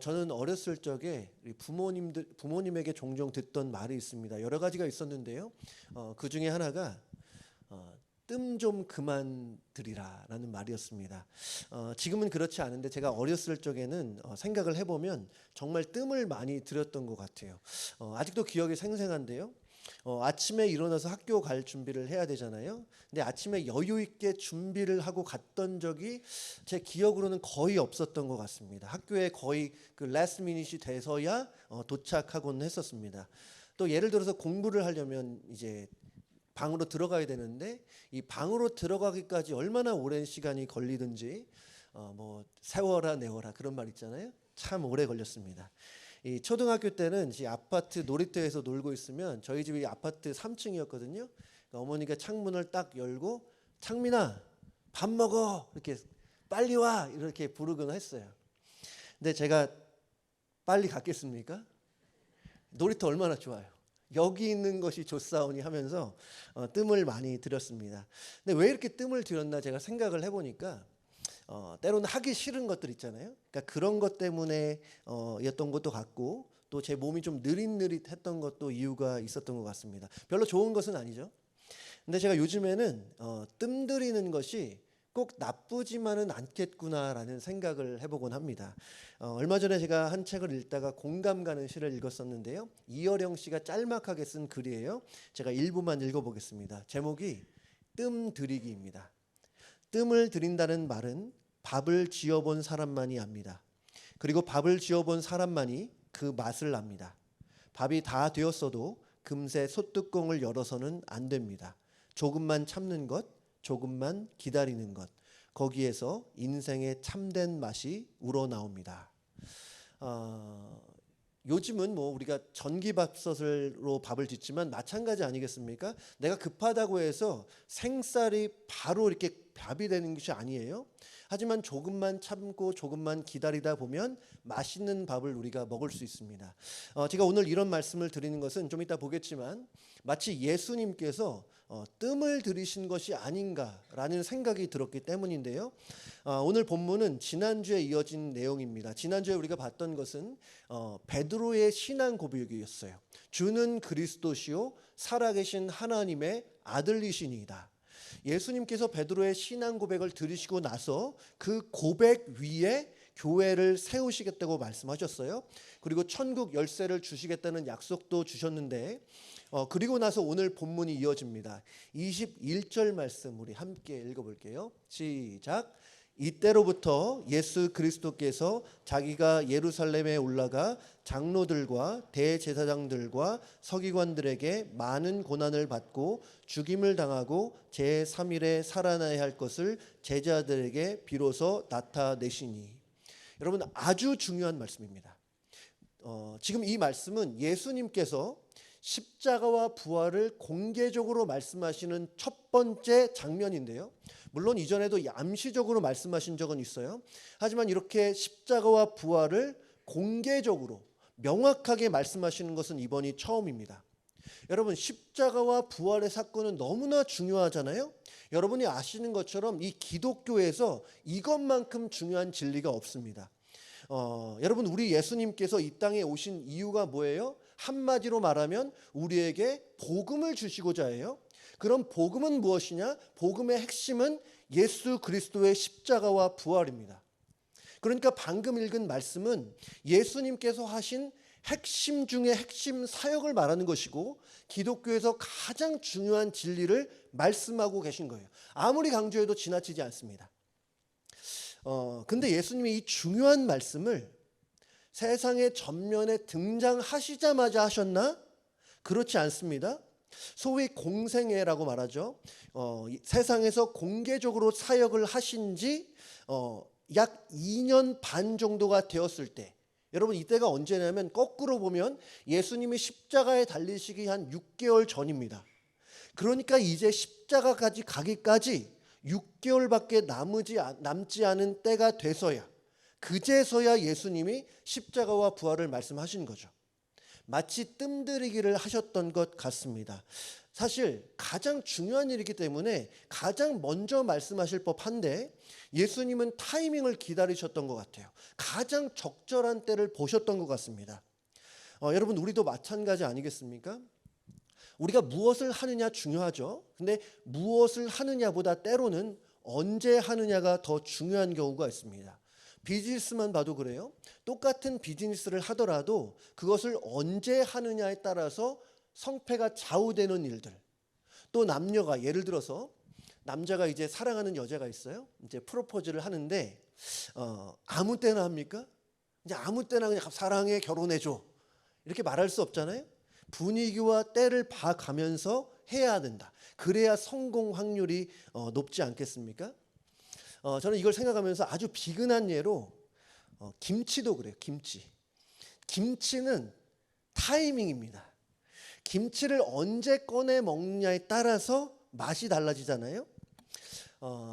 저는 어렸을 적에 우리 부모님에게 종종 듣던 말이 있습니다. 여러 가지가 있었는데요. 그 중에 하나가 뜸 좀 그만 들이라라는 말이었습니다. 지금은 그렇지 않은데 제가 어렸을 적에는 생각을 해보면 정말 뜸을 많이 들였던 것 같아요. 아직도 기억이 생생한데요. 아침에 일어나서 학교 갈 준비를 해야 되잖아요. 근데 아침에 여유 있게 준비를 하고 갔던 적이 제 기억으로는 거의 없었던 것 같습니다. 학교에 거의 그 last minute이 돼서야 도착하곤 했었습니다. 또 예를 들어서 공부를 하려면 이제 방으로 들어가야 되는데 이 방으로 들어가기까지 얼마나 오랜 시간이 걸리든지 뭐 세워라 내워라 그런 말 있잖아요. 참 오래 걸렸습니다. 이 초등학교 때는 이 아파트 놀이터에서 놀고 있으면 저희 집이 아파트 3층이었거든요. 그러니까 어머니가 창문을 딱 열고 창민아 밥 먹어 이렇게 빨리 와 이렇게 부르곤 했어요. 근데 제가 빨리 갔겠습니까? 놀이터 얼마나 좋아요. 여기 있는 것이 좋사오니 하면서 뜸을 많이 들였습니다. 근데 왜 이렇게 뜸을 들였나 제가 생각을 해보니까 때로는 하기 싫은 것들 있잖아요. 그러니까 그런 것 때문에 였던 것도 같고 또 제 몸이 좀 느릿느릿했던 것도 이유가 있었던 것 같습니다. 별로 좋은 것은 아니죠. 근데 제가 요즘에는 뜸 들이는 것이 꼭 나쁘지만은 않겠구나라는 생각을 해보곤 합니다. 얼마 전에 제가 한 책을 읽다가 공감 가는 시를 읽었었는데요. 이어령 씨가 짤막하게 쓴 글이에요. 제가 일부만 읽어보겠습니다. 제목이 뜸 들이기입니다. 뜸을 들인다는 말은 밥을 지어본 사람만이 압니다. 그리고 밥을 지어본 사람만이 그 맛을 압니다. 밥이 다 되었어도 금세 솥뚜껑을 열어서는 안 됩니다. 조금만 참는 것, 조금만 기다리는 것, 거기에서 인생의 참된 맛이 우러나옵니다. 요즘은 뭐 우리가 전기밥솥으로 밥을 짓지만 마찬가지 아니겠습니까? 내가 급하다고 해서 생쌀이 바로 이렇게 밥이 되는 것이 아니에요. 하지만 조금만 참고 조금만 기다리다 보면 맛있는 밥을 우리가 먹을 수 있습니다. 제가 오늘 이런 말씀을 드리는 것은 좀 이따 보겠지만 마치 예수님께서 뜸을 들이신 것이 아닌가라는 생각이 들었기 때문인데요. 오늘 본문은 지난주에 이어진 내용입니다. 지난주에 우리가 봤던 것은 베드로의 신앙 고백이었어요. 주는 그리스도시요 살아계신 하나님의 아들이시니이다. 예수님께서 베드로의 신앙 고백을 들으시고 나서 그 고백 위에 교회를 세우시겠다고 말씀하셨어요. 그리고 천국 열쇠를 주시겠다는 약속도 주셨는데 그리고 나서 오늘 본문이 이어집니다. 21절 말씀 우리 함께 읽어볼게요. 시작. 이때로부터 예수 그리스도께서 자기가 예루살렘에 올라가 장로들과 대제사장들과 서기관들에게 많은 고난을 받고 죽임을 당하고 제3일에 살아나야 할 것을 제자들에게 비로소 나타내시니. 여러분 아주 중요한 말씀입니다. 지금 이 말씀은 예수님께서 십자가와 부활을 공개적으로 말씀하시는 첫 번째 장면인데요. 물론 이전에도 암시적으로 말씀하신 적은 있어요. 하지만 이렇게 십자가와 부활을 공개적으로 명확하게 말씀하시는 것은 이번이 처음입니다. 여러분 십자가와 부활의 사건은 너무나 중요하잖아요. 여러분이 아시는 것처럼 이 기독교에서 이것만큼 중요한 진리가 없습니다. 여러분 우리 예수님께서 이 땅에 오신 이유가 뭐예요? 한마디로 말하면 우리에게 복음을 주시고자 해요. 그럼 복음은 무엇이냐? 복음의 핵심은 예수 그리스도의 십자가와 부활입니다. 그러니까 방금 읽은 말씀은 예수님께서 하신 핵심 중에 핵심 사역을 말하는 것이고 기독교에서 가장 중요한 진리를 말씀하고 계신 거예요. 아무리 강조해도 지나치지 않습니다. 근데 예수님이 이 중요한 말씀을 세상의 전면에 등장하시자마자 하셨나? 그렇지 않습니다. 소위 공생애라고 말하죠. 세상에서 공개적으로 사역을 하신 지 약 2년 반 정도가 되었을 때, 여러분 이때가 언제냐면 거꾸로 보면 예수님이 십자가에 달리시기 한 6개월 전입니다. 그러니까 이제 십자가까지 가기까지 6개월밖에 남지 않은 때가 돼서야, 그제서야 예수님이 십자가와 부활을 말씀하신 거죠. 마치 뜸들이기를 하셨던 것 같습니다. 사실 가장 중요한 일이기 때문에 가장 먼저 말씀하실 법한데 예수님은 타이밍을 기다리셨던 것 같아요. 가장 적절한 때를 보셨던 것 같습니다. 여러분, 우리도 마찬가지 아니겠습니까? 우리가 무엇을 하느냐 중요하죠. 근데 무엇을 하느냐보다 때로는 언제 하느냐가 더 중요한 경우가 있습니다. 비즈니스만 봐도 그래요. 똑같은 비즈니스를 하더라도 그것을 언제 하느냐에 따라서 성패가 좌우되는 일들. 또 남녀가, 예를 들어서 남자가 이제 사랑하는 여자가 있어요. 이제 프로포즈를 하는데 아무 때나 합니까? 이제 아무 때나 그냥 사랑해, 결혼해줘 이렇게 말할 수 없잖아요. 분위기와 때를 봐가면서 해야 된다. 그래야 성공 확률이 높지 않겠습니까? 저는 이걸 생각하면서 아주 비근한 예로 김치도 그래요. 김치는 타이밍입니다. 김치를 언제 꺼내 먹느냐에 따라서 맛이 달라지잖아요.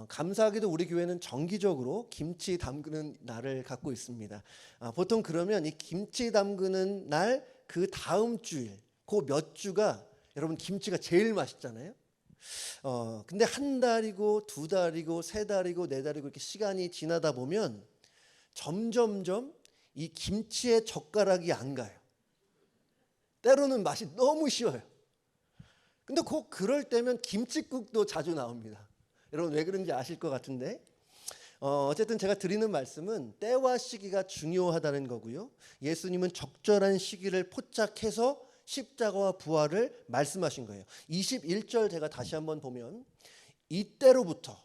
감사하게도 우리 교회는 정기적으로 김치 담그는 날을 갖고 있습니다. 보통 그러면 이 김치 담그는 날 그 다음 주일, 그 몇 주가 여러분 김치가 제일 맛있잖아요. 근데 한 달이고 두 달이고 세 달이고 네 달이고 이렇게 시간이 지나다 보면 점점점 이 김치의 젓가락이 안 가요. 때로는 맛이 너무 쉬워요. 근데 꼭 그럴 때면 김칫국도 자주 나옵니다. 여러분 왜 그런지 아실 것 같은데 어쨌든 제가 드리는 말씀은 때와 시기가 중요하다는 거고요. 예수님은 적절한 시기를 포착해서 십자가와 부활을 말씀하신 거예요. 21절 제가 다시 한번 보면 이때로부터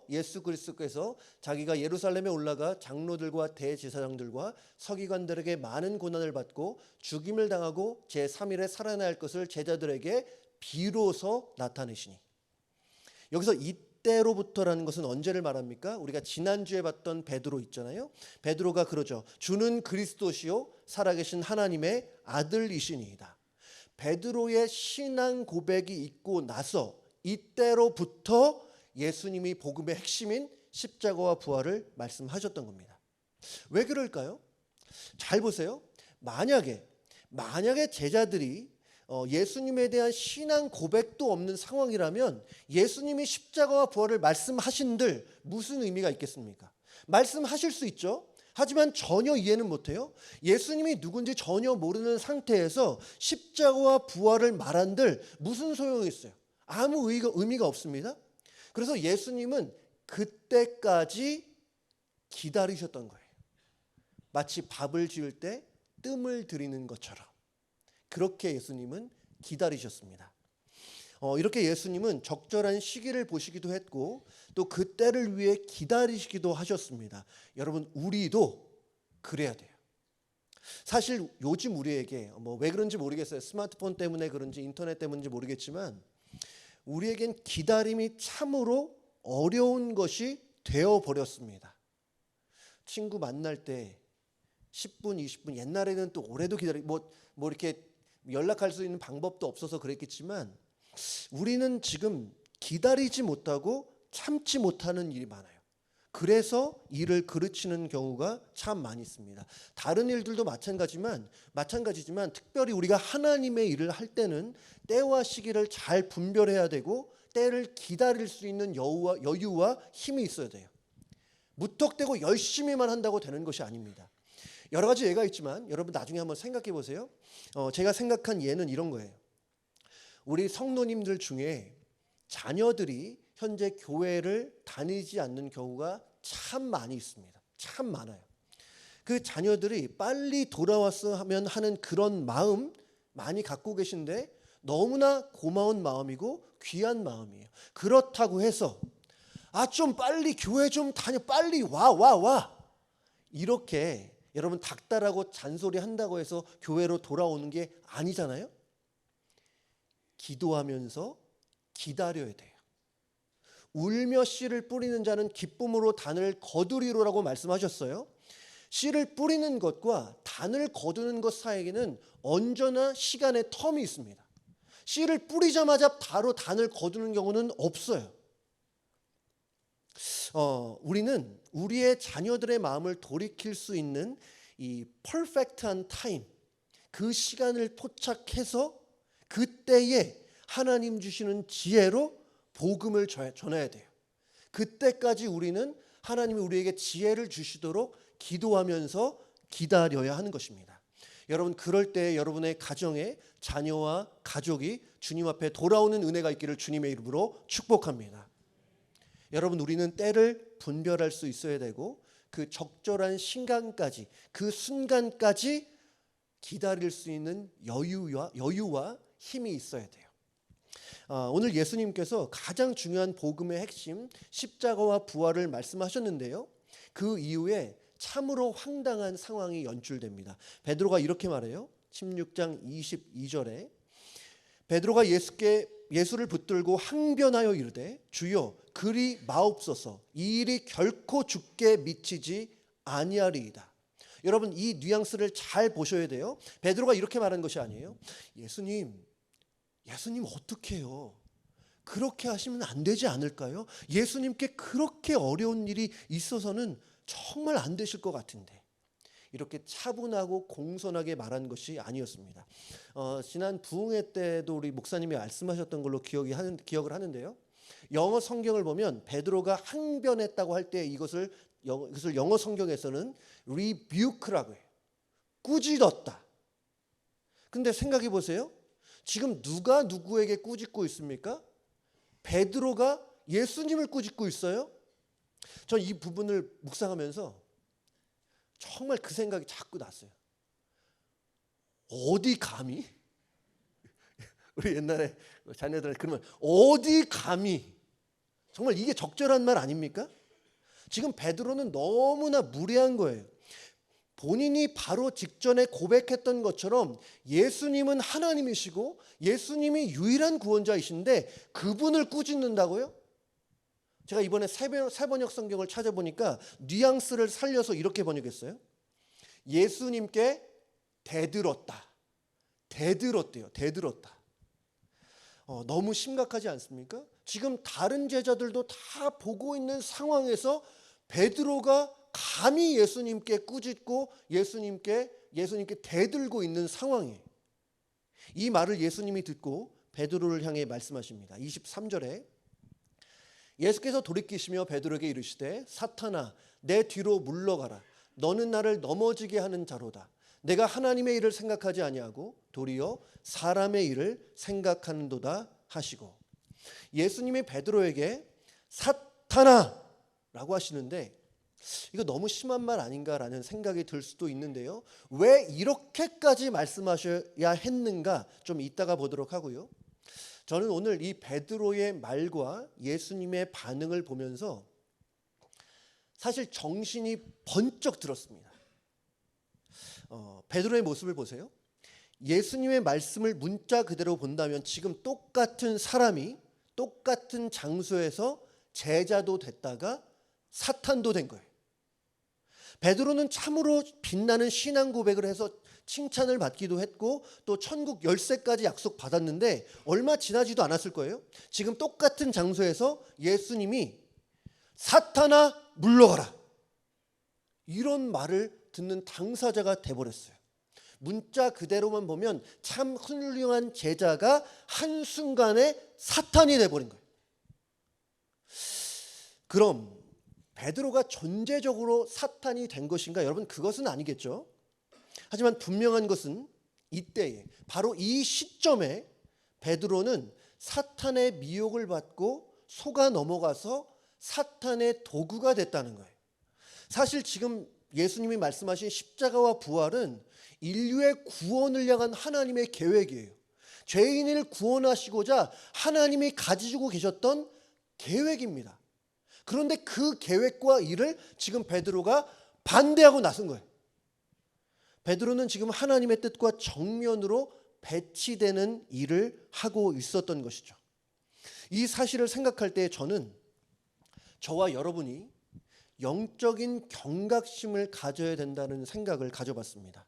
예수 그리스도께서 자기가 예루살렘에 올라가 장로들과 대제사장들과 서기관들에게 많은 고난을 받고 죽임을 당하고 제3일에 살아나야 할 것을 제자들에게 비로소 나타내시니, 여기서 이때로부터라는 것은 언제를 말합니까? 우리가 지난주에 봤던 베드로 있잖아요. 베드로가 그러죠. 주는 그리스도시요 살아계신 하나님의 아들이시니이다. 베드로의 신앙 고백이 있고 나서 이때로부터 예수님이 복음의 핵심인 십자가와 부활을 말씀하셨던 겁니다. 왜 그럴까요? 잘 보세요. 만약에 제자들이 예수님에 대한 신앙 고백도 없는 상황이라면 예수님이 십자가와 부활을 말씀하신들 무슨 의미가 있겠습니까? 말씀하실 수 있죠. 하지만 전혀 이해는 못해요. 예수님이 누군지 전혀 모르는 상태에서 십자가와 부활을 말한들 무슨 소용이 있어요? 아무 의미가 없습니다. 그래서 예수님은 그때까지 기다리셨던 거예요. 마치 밥을 지을 때 뜸을 들이는 것처럼 그렇게 예수님은 기다리셨습니다. 이렇게 예수님은 적절한 시기를 보시기도 했고 또 그 때를 위해 기다리시기도 하셨습니다. 여러분 우리도 그래야 돼요. 사실 요즘 우리에게 왜 그런지 모르겠어요. 스마트폰 때문에 그런지 인터넷 때문인지 모르겠지만 우리에겐 기다림이 참으로 어려운 것이 되어버렸습니다. 친구 만날 때 10분, 20분, 옛날에는 또 오래도 뭐 이렇게 연락할 수 있는 방법도 없어서 그랬겠지만 우리는 지금 기다리지 못하고 참지 못하는 일이 많아요. 그래서 일을 그르치는 경우가 참 많이 있습니다. 다른 일들도 마찬가지지만 특별히 우리가 하나님의 일을 할 때는 때와 시기를 잘 분별해야 되고 때를 기다릴 수 있는 여유와 힘이 있어야 돼요. 무턱대고 열심히만 한다고 되는 것이 아닙니다. 여러 가지 예가 있지만 여러분 나중에 한번 생각해 보세요. 제가 생각한 예는 이런 거예요. 우리 성도님들 중에 자녀들이 현재 교회를 다니지 않는 경우가 참 많이 있습니다. 참 많아요. 그 자녀들이 빨리 돌아왔으면 하는 그런 마음 많이 갖고 계신데 너무나 고마운 마음이고 귀한 마음이에요. 그렇다고 해서 좀 빨리 교회 좀 다녀, 빨리 와 이렇게 여러분 닥달하고 잔소리 한다고 해서 교회로 돌아오는 게 아니잖아요. 기도하면서 기다려야 돼요. 울며 씨를 뿌리는 자는 기쁨으로 단을 거두리로라고 말씀하셨어요. 씨를 뿌리는 것과 단을 거두는 것 사이에는 언제나 시간의 텀이 있습니다. 씨를 뿌리자마자 바로 단을 거두는 경우는 없어요. 우리는 우리의 자녀들의 마음을 돌이킬 수 있는 이 퍼펙트한 타임, 그 시간을 포착해서 그때에 하나님 주시는 지혜로 복음을 전해야 돼요. 그때까지 우리는 하나님이 우리에게 지혜를 주시도록 기도하면서 기다려야 하는 것입니다. 여러분, 그럴 때 여러분의 가정에 자녀와 가족이 주님 앞에 돌아오는 은혜가 있기를 주님의 이름으로 축복합니다. 여러분, 우리는 때를 분별할 수 있어야 되고 그 적절한 시간까지, 그 순간까지 기다릴 수 있는 여유와 힘이 있어야 돼요. 오늘 예수님께서 가장 중요한 복음의 핵심 십자가와 부활을 말씀하셨는데요. 그 이후에 참으로 황당한 상황이 연출됩니다. 베드로가 이렇게 말해요. 16장 22절에 베드로가 예수를 붙들고 항변하여 이르되 주여 그리 마옵소서, 이 일이 결코 주께 미치지 아니하리이다. 여러분, 이 뉘앙스를 잘 보셔야 돼요. 베드로가 이렇게 말한 것이 아니에요. 예수님 어떻게 해요? 그렇게 하시면 안 되지 않을까요? 예수님께 그렇게 어려운 일이 있어서는 정말 안 되실 것 같은데. 이렇게 차분하고 공손하게 말한 것이 아니었습니다. 지난 부흥회 때도 우리 목사님이 말씀하셨던 걸로 기억을 하는데요. 영어 성경을 보면 베드로가 항변했다고 할 때 이것을 영어 성경에서는 rebuke라고 해요. 꾸짖었다. 근데 생각해 보세요. 지금 누가 누구에게 꾸짖고 있습니까? 베드로가 예수님을 꾸짖고 있어요. 전 이 부분을 묵상하면서 정말 그 생각이 자꾸 났어요. 어디 감히? 우리 옛날에 자녀들한테 그러면 어디 감히? 정말 이게 적절한 말 아닙니까? 지금 베드로는 너무나 무례한 거예요. 본인이 바로 직전에 고백했던 것처럼 예수님은 하나님이시고 예수님이 유일한 구원자이신데 그분을 꾸짖는다고요? 제가 이번에 새번역 성경을 찾아보니까 뉘앙스를 살려서 이렇게 번역했어요. 예수님께 대들었다. 대들었대요. 대들었다. 너무 심각하지 않습니까? 지금 다른 제자들도 다 보고 있는 상황에서 베드로가 감히 예수님께 꾸짖고 예수님께 대들고 있는 상황이에요. 이 말을 예수님이 듣고 베드로를 향해 말씀하십니다. 23절에 예수께서 돌이키시며 베드로에게 이르시되 사탄아 내 뒤로 물러가라. 너는 나를 넘어지게 하는 자로다. 내가 하나님의 일을 생각하지 아니하고 도리어 사람의 일을 생각하는도다 하시고, 예수님이 베드로에게 사탄아 라고 하시는데 이거 너무 심한 말 아닌가라는 생각이 들 수도 있는데요. 왜 이렇게까지 말씀하셔야 했는가 좀 이따가 보도록 하고요. 저는 오늘 이 베드로의 말과 예수님의 반응을 보면서 사실 정신이 번쩍 들었습니다. 베드로의 모습을 보세요. 예수님의 말씀을 문자 그대로 본다면 지금 똑같은 사람이 똑같은 장소에서 제자도 됐다가 사탄도 된 거예요. 베드로는 참으로 빛나는 신앙 고백을 해서 칭찬을 받기도 했고 또 천국 열쇠까지 약속받았는데 얼마 지나지도 않았을 거예요. 지금 똑같은 장소에서 예수님이 사탄아 물러가라 이런 말을 듣는 당사자가 돼버렸어요. 문자 그대로만 보면 참 훌륭한 제자가 한순간에 사탄이 돼버린 거예요. 그럼 베드로가 존재적으로 사탄이 된 것인가? 여러분, 그것은 아니겠죠. 하지만 분명한 것은 이때에 바로 이 시점에 베드로는 사탄의 미혹을 받고 속아 넘어가서 사탄의 도구가 됐다는 거예요. 사실 지금 예수님이 말씀하신 십자가와 부활은 인류의 구원을 향한 하나님의 계획이에요. 죄인을 구원하시고자 하나님이 가지고 계셨던 계획입니다. 그런데 그 계획과 일을 지금 베드로가 반대하고 나선 거예요. 베드로는 지금 하나님의 뜻과 정면으로 배치되는 일을 하고 있었던 것이죠. 이 사실을 생각할 때 저는 저와 여러분이 영적인 경각심을 가져야 된다는 생각을 가져봤습니다.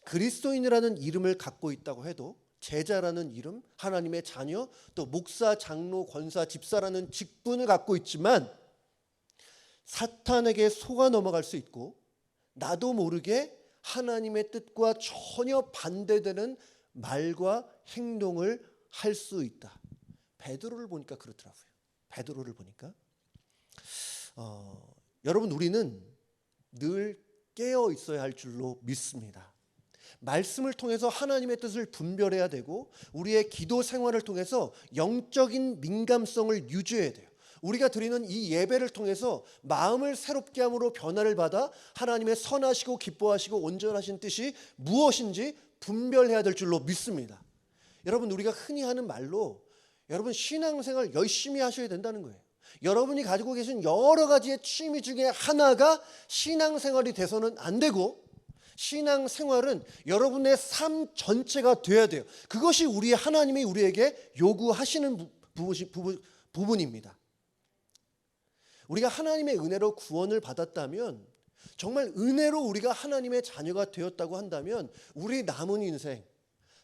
그리스도인이라는 이름을 갖고 있다고 해도 제자라는 이름, 하나님의 자녀, 또 목사, 장로, 권사, 집사라는 직분을 갖고 있지만 사탄에게 속아 넘어갈 수 있고 나도 모르게 하나님의 뜻과 전혀 반대되는 말과 행동을 할 수 있다. 베드로를 보니까 그렇더라고요. 베드로를 보니까 여러분, 우리는 늘 깨어 있어야 할 줄로 믿습니다. 말씀을 통해서 하나님의 뜻을 분별해야 되고, 우리의 기도 생활을 통해서 영적인 민감성을 유지해야 돼요. 우리가 드리는 이 예배를 통해서 마음을 새롭게 함으로 변화를 받아 하나님의 선하시고 기뻐하시고 온전하신 뜻이 무엇인지 분별해야 될 줄로 믿습니다. 여러분, 우리가 흔히 하는 말로 여러분 신앙생활 열심히 하셔야 된다는 거예요. 여러분이 가지고 계신 여러 가지의 취미 중에 하나가 신앙생활이 돼서는 안 되고, 신앙생활은 여러분의 삶 전체가 돼야 돼요. 그것이 우리 하나님이 우리에게 요구하시는 부분입니다. 우리가 하나님의 은혜로 구원을 받았다면, 정말 은혜로 우리가 하나님의 자녀가 되었다고 한다면, 우리 남은 인생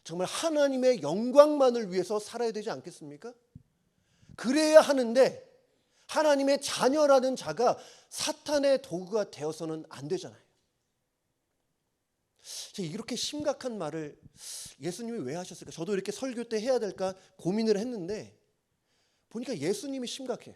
정말 하나님의 영광만을 위해서 살아야 되지 않겠습니까? 그래야 하는데 하나님의 자녀라는 자가 사탄의 도구가 되어서는 안 되잖아요. 이렇게 심각한 말을 예수님이 왜 하셨을까? 저도 이렇게 설교 때 해야 될까 고민을 했는데 보니까 예수님이 심각해요.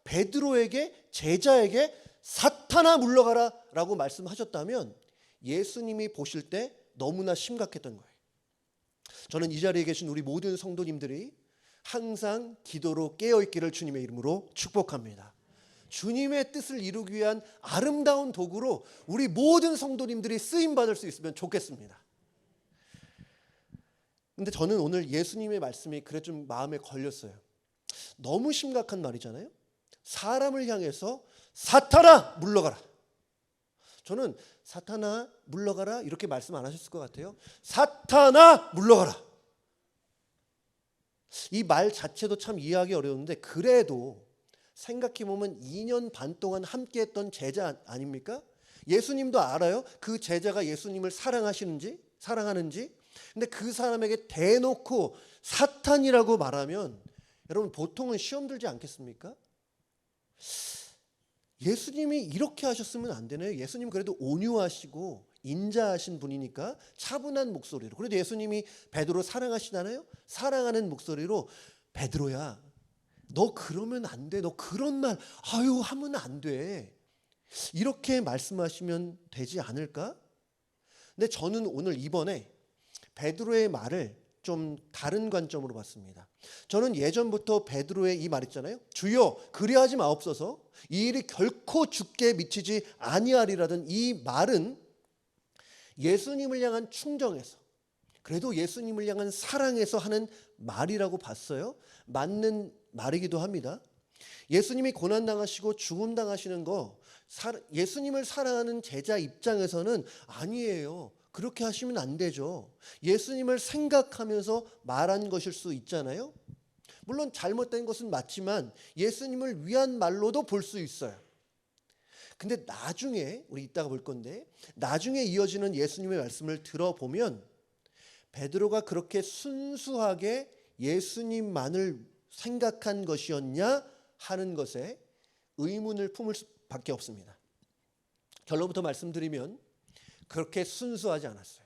베드로에게, 제자에게 사탄아 물러가라 라고 말씀하셨다면 예수님이 보실 때 너무나 심각했던 거예요. 저는 이 자리에 계신 우리 모든 성도님들이 항상 기도로 깨어있기를 주님의 이름으로 축복합니다. 주님의 뜻을 이루기 위한 아름다운 도구로 우리 모든 성도님들이 쓰임받을 수 있으면 좋겠습니다. 근데 저는 오늘 예수님의 말씀이 그래 좀 마음에 걸렸어요. 너무 심각한 말이잖아요. 사람을 향해서 사탄아 물러가라. 저는 사탄아 물러가라 이렇게 말씀 안 하셨을 것 같아요. 사탄아 물러가라. 이 말 자체도 참 이해하기 어려운데, 그래도 생각해보면 2년 반 동안 함께했던 제자 아닙니까? 예수님도 알아요. 그 제자가 예수님을 사랑하는지. 근데 그 사람에게 대놓고 사탄이라고 말하면 여러분 보통은 시험 들지 않겠습니까? 예수님이 이렇게 하셨으면 안 되네요. 예수님 그래도 온유하시고 인자하신 분이니까 차분한 목소리로, 그래도 예수님이 베드로 사랑하시잖아요. 사랑하는 목소리로 베드로야, 너 그러면 안 돼. 너 그런 말 하면 안 돼. 이렇게 말씀하시면 되지 않을까? 근데 저는 오늘 이번에 베드로의 말을 좀 다른 관점으로 봤습니다. 저는 예전부터 베드로의 이 말 있잖아요. 주여 그리하지 마옵소서, 이 일이 결코 주께 미치지 아니하리라던 이 말은 예수님을 향한 충정에서, 그래도 예수님을 향한 사랑에서 하는 말이라고 봤어요. 맞는 말이기도 합니다. 예수님이 고난당하시고 죽음당하시는 거 예수님을 사랑하는 제자 입장에서는 아니에요. 그렇게 하시면 안 되죠. 예수님을 생각하면서 말한 것일 수 있잖아요. 물론 잘못된 것은 맞지만 예수님을 위한 말로도 볼 수 있어요. 근데 나중에, 우리 이따가 볼 건데, 나중에 이어지는 예수님의 말씀을 들어보면 베드로가 그렇게 순수하게 예수님만을 생각한 것이었냐 하는 것에 의문을 품을 수밖에 없습니다. 결론부터 말씀드리면 그렇게 순수하지 않았어요.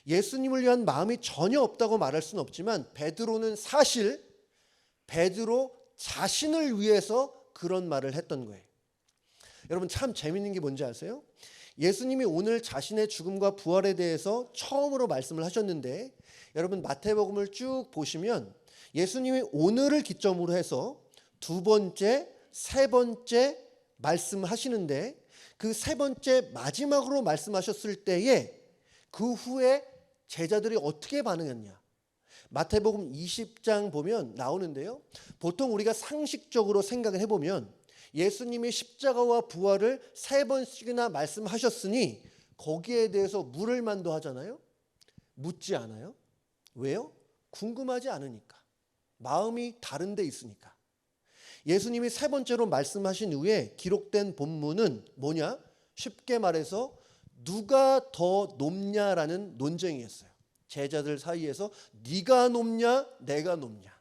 예수님을 위한 마음이 전혀 없다고 말할 수는 없지만 베드로는 사실 베드로 자신을 위해서 그런 말을 했던 거예요. 여러분 참 재밌는 게 뭔지 아세요? 예수님이 오늘 자신의 죽음과 부활에 대해서 처음으로 말씀을 하셨는데, 여러분 마태복음을 쭉 보시면 예수님이 오늘을 기점으로 해서 두 번째, 세 번째 말씀하시는데, 그 세 번째 마지막으로 말씀하셨을 때에 그 후에 제자들이 어떻게 반응했냐? 마태복음 20장 보면 나오는데요. 보통 우리가 상식적으로 생각을 해보면 예수님이 십자가와 부활을 세 번씩이나 말씀하셨으니 거기에 대해서 물을 만도 하잖아요. 묻지 않아요. 왜요? 궁금하지 않으니까. 마음이 다른 데 있으니까. 예수님이 세 번째로 말씀하신 후에 기록된 본문은 뭐냐? 쉽게 말해서 누가 더 높냐라는 논쟁이었어요. 제자들 사이에서 네가 높냐 내가 높냐.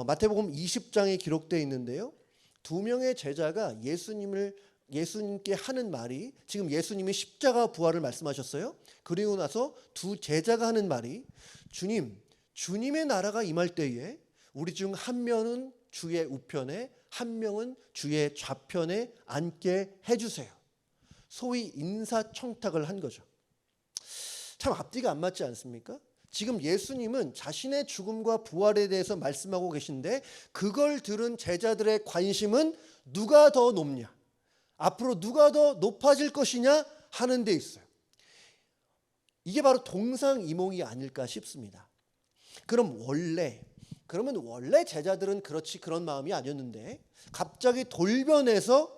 마태복음 20장에 기록되어 있는데요. 두 명의 제자가 예수님을 예수님께 하는 말이, 지금 예수님이 십자가 부활을 말씀하셨어요. 그리고 나서 두 제자가 하는 말이, 주님, 주님의 나라가 임할 때에 우리 중 한 명은 주의 우편에 한 명은 주의 좌편에 앉게 해주세요. 소위 인사청탁을 한 거죠. 참 앞뒤가 안 맞지 않습니까? 지금 예수님은 자신의 죽음과 부활에 대해서 말씀하고 계신데, 그걸 들은 제자들의 관심은 누가 더 높냐, 앞으로 누가 더 높아질 것이냐 하는 데 있어요. 이게 바로 동상이몽이 아닐까 싶습니다. 그러면 원래 제자들은 그런 마음이 아니었는데 갑자기 돌변해서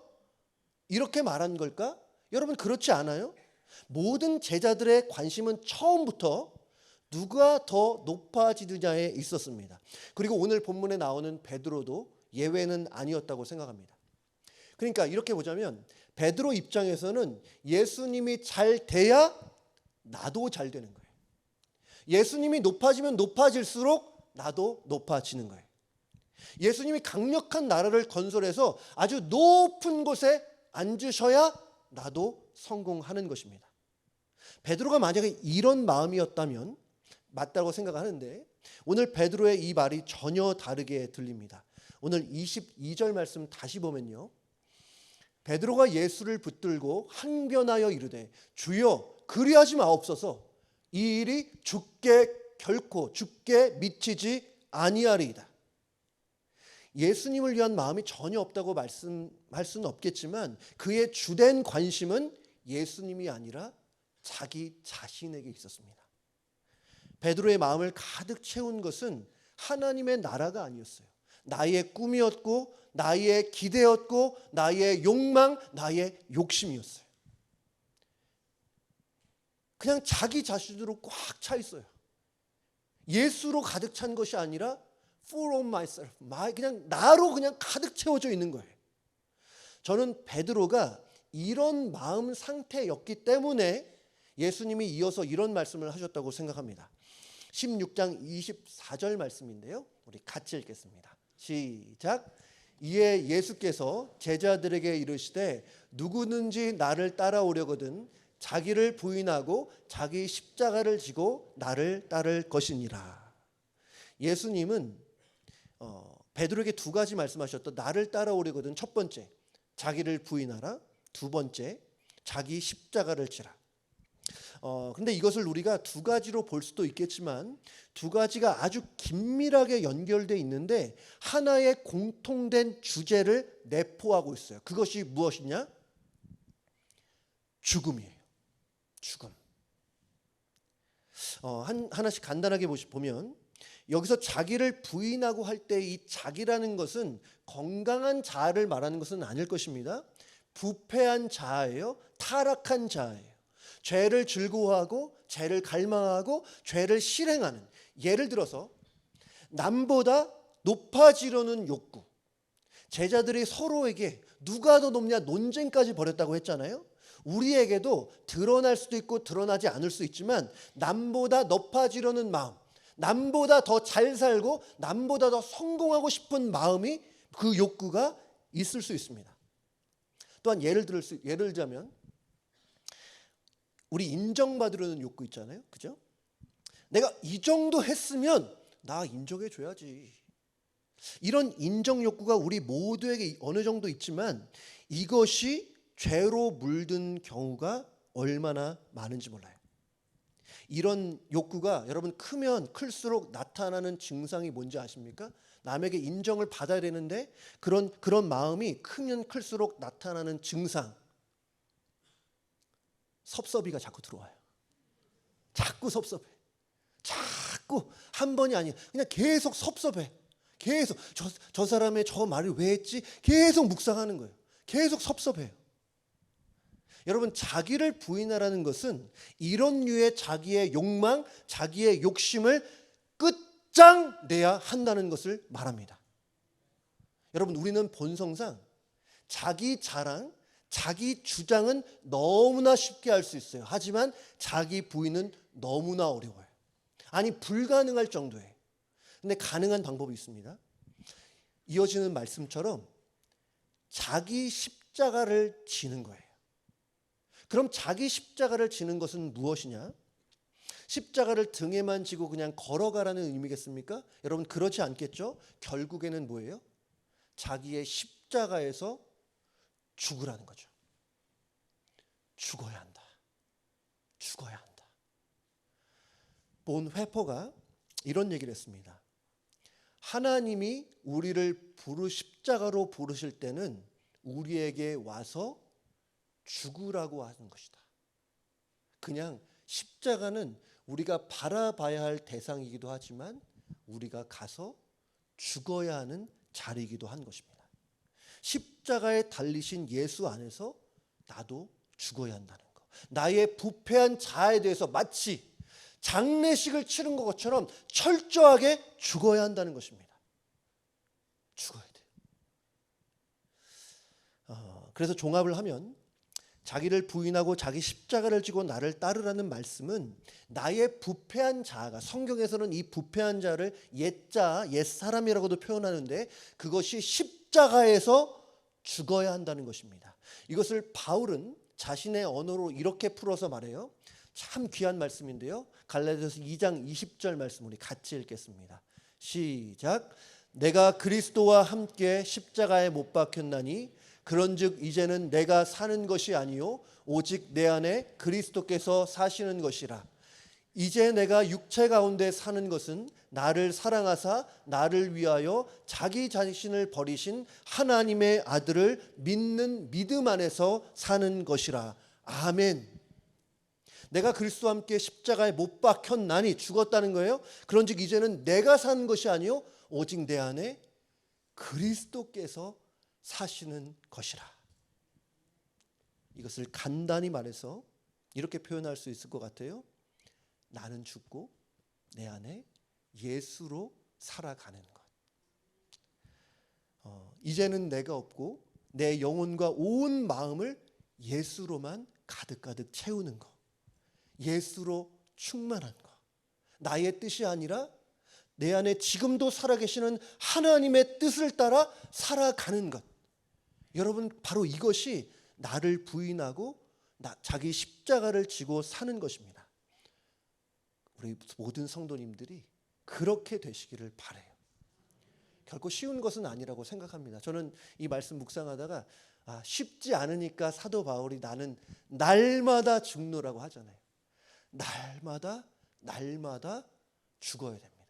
이렇게 말한 걸까? 여러분, 그렇지 않아요? 모든 제자들의 관심은 처음부터 누가 더 높아지느냐에 있었습니다. 그리고 오늘 본문에 나오는 베드로도 예외는 아니었다고 생각합니다. 그러니까 이렇게 보자면 베드로 입장에서는 예수님이 잘 돼야 나도 잘 되는 거예요. 예수님이 높아지면 높아질수록 나도 높아지는 거예요. 예수님이 강력한 나라를 건설해서 아주 높은 곳에 앉으셔야 나도 성공하는 것입니다. 베드로가 만약에 이런 마음이었다면 맞다고 생각하는데, 오늘 베드로의 이 말이 전혀 다르게 들립니다. 오늘 22절 말씀 다시 보면요, 베드로가 예수를 붙들고 항변하여 이르되 주여 그리하지 마옵소서, 이 일이 결코 죽게 미치지 아니하리이다. 예수님을 위한 마음이 전혀 없다고 말씀할 수는 없겠지만 그의 주된 관심은 예수님이 아니라 자기 자신에게 있었습니다. 베드로의 마음을 가득 채운 것은 하나님의 나라가 아니었어요. 나의 꿈이었고 나의 기대였고 나의 욕망, 나의 욕심이었어요. 그냥 자기 자신으로 꽉 차 있어요. 예수로 가득 찬 것이 아니라 full of myself, 그냥 나로 그냥 가득 채워져 있는 거예요. 저는 베드로가 이런 마음 상태였기 때문에 예수님이 이어서 이런 말씀을 하셨다고 생각합니다. 16장 24절 말씀인데요, 우리 같이 읽겠습니다. 시작. 이에 예수께서 제자들에게 이르시되 누구든지 나를 따라오려거든 자기를 부인하고 자기 십자가를 지고 나를 따를 것이니라. 예수님은 베드로에게 두 가지 말씀하셨던, 나를 따라오려거든 첫 번째 자기를 부인하라, 두 번째 자기 십자가를 지라. 근데 이것을 우리가 두 가지로 볼 수도 있겠지만 두 가지가 아주 긴밀하게 연결되어 있는데 하나의 공통된 주제를 내포하고 있어요. 그것이 무엇이냐? 죽음이에요. 죽음. 하나씩 간단하게 보면, 여기서 자기를 부인하고 할 때 이 자기라는 것은 건강한 자아를 말하는 것은 아닐 것입니다. 부패한 자아예요. 타락한 자아예요. 죄를 즐거워하고 죄를 갈망하고 죄를 실행하는, 예를 들어서 남보다 높아지려는 욕구. 제자들이 서로에게 누가 더 높냐 논쟁까지 벌였다고 했잖아요. 우리에게도 드러날 수도 있고 드러나지 않을 수 있지만 남보다 높아지려는 마음, 남보다 더 잘 살고 남보다 더 성공하고 싶은 마음이, 그 욕구가 있을 수 있습니다. 또한 예를 들자면 우리 인정받으려는 욕구 있잖아요. 그죠? 내가 이 정도 했으면 나 인정해 줘야지. 이런 인정 욕구가 우리 모두에게 어느 정도 있지만 이것이 죄로 물든 경우가 얼마나 많은지 몰라요. 이런 욕구가 여러분 크면 클수록 나타나는 증상이 뭔지 아십니까? 남에게 인정을 받아야 되는데 그런 마음이 크면 클수록 나타나는 증상, 섭섭이가 자꾸 들어와요. 자꾸 섭섭해. 자꾸 한 번이 아니야. 그냥 계속 섭섭해. 계속 저 사람의 저 말을 왜 했지? 계속 묵상하는 거예요. 계속 섭섭해요. 여러분, 자기를 부인하라는 것은 이런 류의 자기의 욕망, 자기의 욕심을 끝장내야 한다는 것을 말합니다. 여러분, 우리는 본성상 자기 자랑, 자기 주장은 너무나 쉽게 할 수 있어요. 하지만 자기 부인은 너무나 어려워요. 아니, 불가능할 정도예요. 근데 가능한 방법이 있습니다. 이어지는 말씀처럼 자기 십자가 십자가를 지는 거예요. 그럼 자기 십자가를 지는 것은 무엇이냐? 십자가를 등에만 지고 그냥 걸어가라는 의미겠습니까? 여러분 그렇지 않겠죠? 결국에는 뭐예요? 자기의 십자가에서 죽으라는 거죠. 죽어야 한다. 죽어야 한다. 본 회퍼가 이런 얘기를 했습니다. 하나님이 우리를 십자가로 부르실 때는 우리에게 와서 죽으라고 하는 것이다. 그냥 십자가는 우리가 바라봐야 할 대상이기도 하지만 우리가 가서 죽어야 하는 자리이기도 한 것입니다. 십자가에 달리신 예수 안에서 나도 죽어야 한다는 것. 나의 부패한 자아에 대해서 마치 장례식을 치른 것처럼 철저하게 죽어야 한다는 것입니다. 죽어야 돼요. 그래서 종합을 하면 자기를 부인하고 자기 십자가를 지고 나를 따르라는 말씀은 나의 부패한 자아가, 성경에서는 이 부패한 자를 옛자, 옛사람이라고도 표현하는데 그것이 십자가에서 죽어야 한다는 것입니다. 이것을 바울은 자신의 언어로 이렇게 풀어서 말해요. 참 귀한 말씀인데요. 갈라디아서 2장 20절 말씀 우리 같이 읽겠습니다. 시작. 내가 그리스도와 함께 십자가에 못 박혔나니 그런즉 이제는 내가 사는 것이 아니요 오직 내 안에 그리스도께서 사시는 것이라. 이제 내가 육체 가운데 사는 것은 나를 사랑하사 나를 위하여 자기 자신을 버리신 하나님의 아들을 믿는 믿음 안에서 사는 것이라. 아멘. 내가 그리스도와 함께 십자가에 못 박혔나니 죽었다는 거예요. 그런즉 이제는 내가 사는 것이 아니요 오직 내 안에 그리스도께서 사시는 것이라. 이것을 간단히 말해서 이렇게 표현할 수 있을 것 같아요. 나는 죽고 내 안에 예수로 살아가는 것. 이제는 내가 없고 내 영혼과 온 마음을 예수로만 가득가득 채우는 것. 예수로 충만한 것. 나의 뜻이 아니라 내 안에 지금도 살아계시는 하나님의 뜻을 따라 살아가는 것. 여러분 바로 이것이 나를 부인하고 자기 십자가를 지고 사는 것입니다. 우리 모든 성도님들이 그렇게 되시기를 바라요. 결코 쉬운 것은 아니라고 생각합니다. 저는 이 말씀 묵상하다가 쉽지 않으니까 사도 바울이 나는 날마다 죽노라고 하잖아요. 날마다 죽어야 됩니다.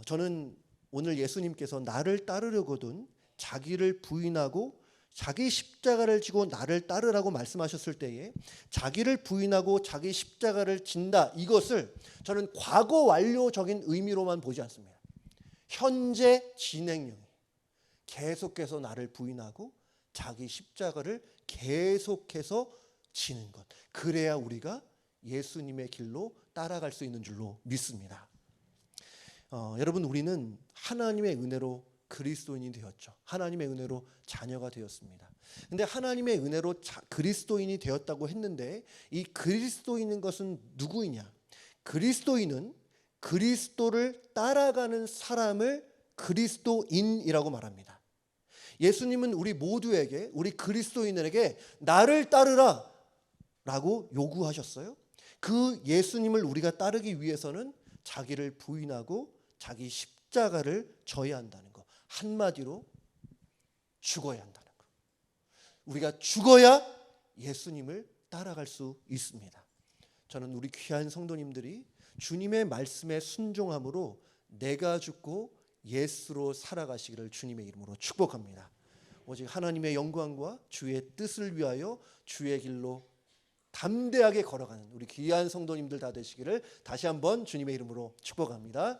저는 오늘 예수님께서 나를 따르려거든 자기를 부인하고 자기 십자가를 지고 나를 따르라고 말씀하셨을 때에 자기를 부인하고 자기 십자가를 진다, 이것을 저는 과거 완료적인 의미로만 보지 않습니다. 현재 진행형, 계속해서 나를 부인하고 자기 십자가를 계속해서 지는 것. 그래야 우리가 예수님의 길로 따라갈 수 있는 줄로 믿습니다. 여러분 우리는 하나님의 은혜로 그리스도인이 되었죠. 하나님의 은혜로 자녀가 되었습니다. 근데 하나님의 은혜로 그리스도인이 되었다고 했는데 이 그리스도인인 것은 누구이냐? 그리스도인은 그리스도를 따라가는 사람을 그리스도인이라고 말합니다. 예수님은 우리 모두에게, 우리 그리스도인들에게 나를 따르라 라고 요구하셨어요. 그 예수님을 우리가 따르기 위해서는 자기를 부인하고 자기 십자가를 져야 한다는 것. 한마디로 죽어야 한다는 것. 우리가 죽어야 예수님을 따라갈 수 있습니다. 저는 우리 귀한 성도님들이 주님의 말씀에 순종함으로 내가 죽고 예수로 살아가시기를 주님의 이름으로 축복합니다. 오직 하나님의 영광과 주의 뜻을 위하여 주의 길로 담대하게 걸어가는 우리 귀한 성도님들 다 되시기를 다시 한번 주님의 이름으로 축복합니다.